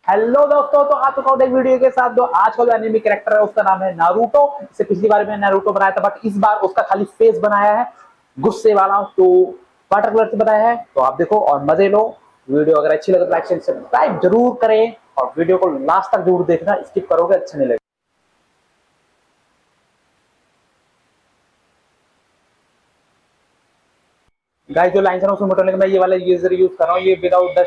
Hello दोस्तों, तो आ चुका हूं एक वीडियो के साथ। जो आज का जो एनिमे कैरेक्टर है उसका नाम है नारुतो। इससे पिछली बार मैंने नारुतो बनाया था, बट इस बार उसका खाली फेस बनाया है गुस्से वाला, तो वाटर कलर से बनाया है। तो आप देखो और मजे लो। वीडियो अगर अच्छी लगे तो लाइक शेयर सब्सक्राइब जरूर करें और वीडियो को लास्ट तक जरूर देखना, स्किप करोगे अच्छा नहीं लगेगा। गाइस, जो लाइन है उसको मिटाने के मैं ये वाला यूजर यूज कर रहा हूँ। ये विदाउट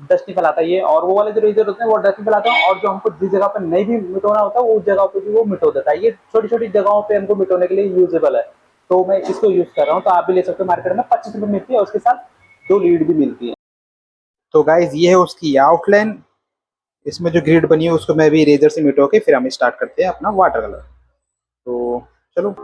डस्ट नहीं फैलाता ये, और वो वाले जो रेजर होते हैं वो डस्ट नहीं फैलाते हैं, और जो हमको जिस जगह पे नहीं भी मिटाना होता है वो उस जगह पे भी वो मिटो देता है। ये छोटी छोटी जगहों पे हमको मिटाने के लिए यूजेबल है, तो मैं इसको यूज कर रहा हूँ। तो आप भी ले सकते हो, मार्केट में 25 रुपए मिलती है और उसके साथ 2 लीड भी मिलती है। तो गाइज ये है उसकी आउटलाइन। इसमें जो ग्रिड बनी है उसको मैं भी इरेजर से मिटो के फिर हम स्टार्ट करते हैं अपना वाटर कलर। तो चलो।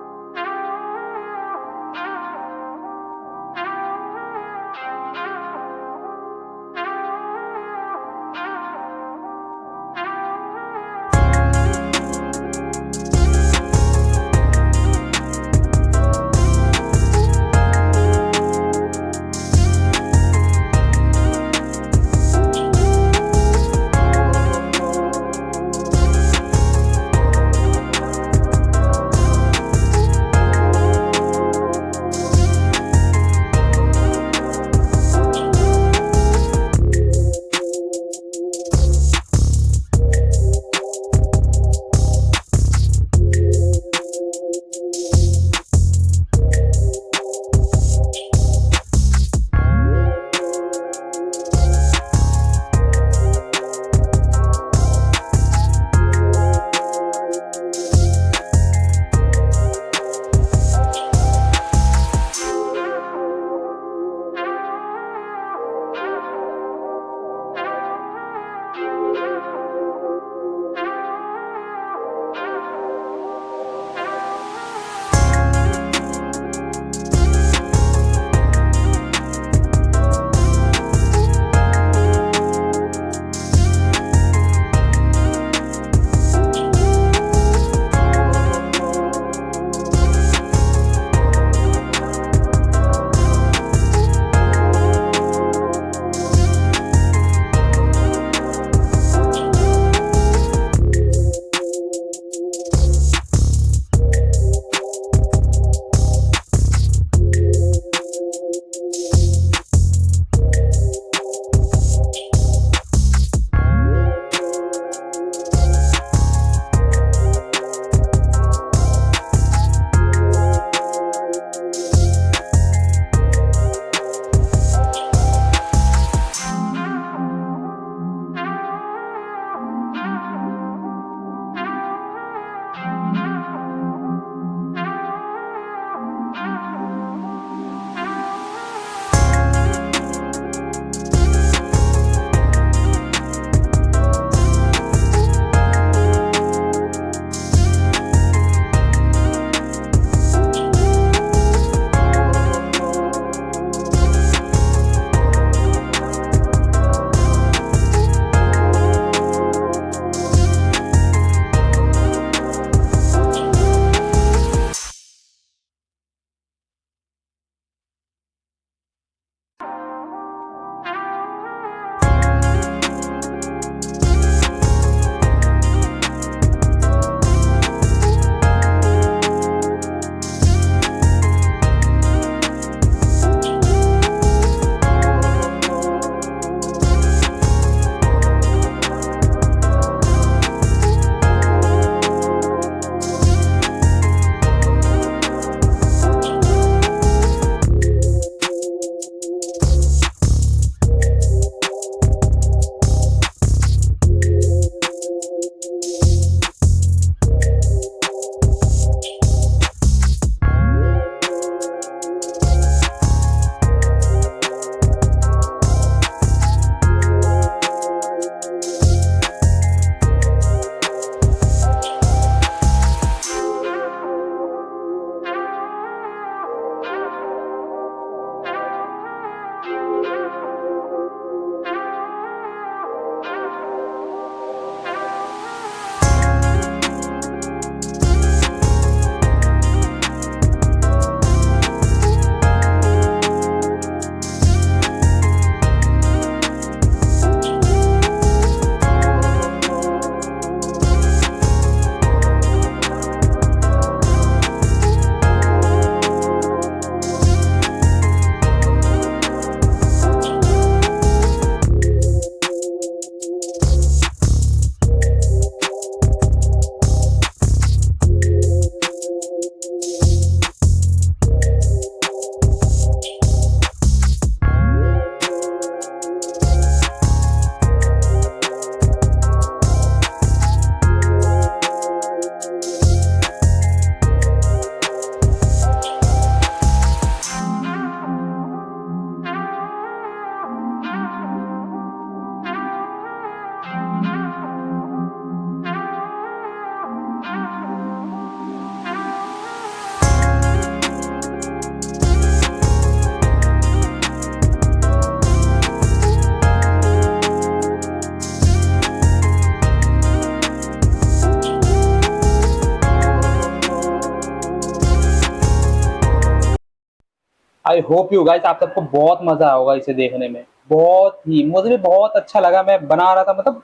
आई होप यू गाइस आप सबको बहुत मजा होगा इसे देखने में। बहुत ही मुझे भी बहुत अच्छा लगा, मैं बना रहा था मतलब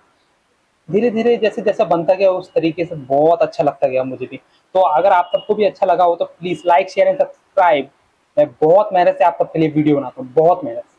धीरे धीरे जैसे जैसा बनता गया उस तरीके से बहुत अच्छा लगता गया मुझे भी। तो अगर आप सबको भी अच्छा लगा हो तो please like share and subscribe. मैं बहुत मेहनत से आप सबके लिए वीडियो बनाता हूँ, बहुत मेहनत से।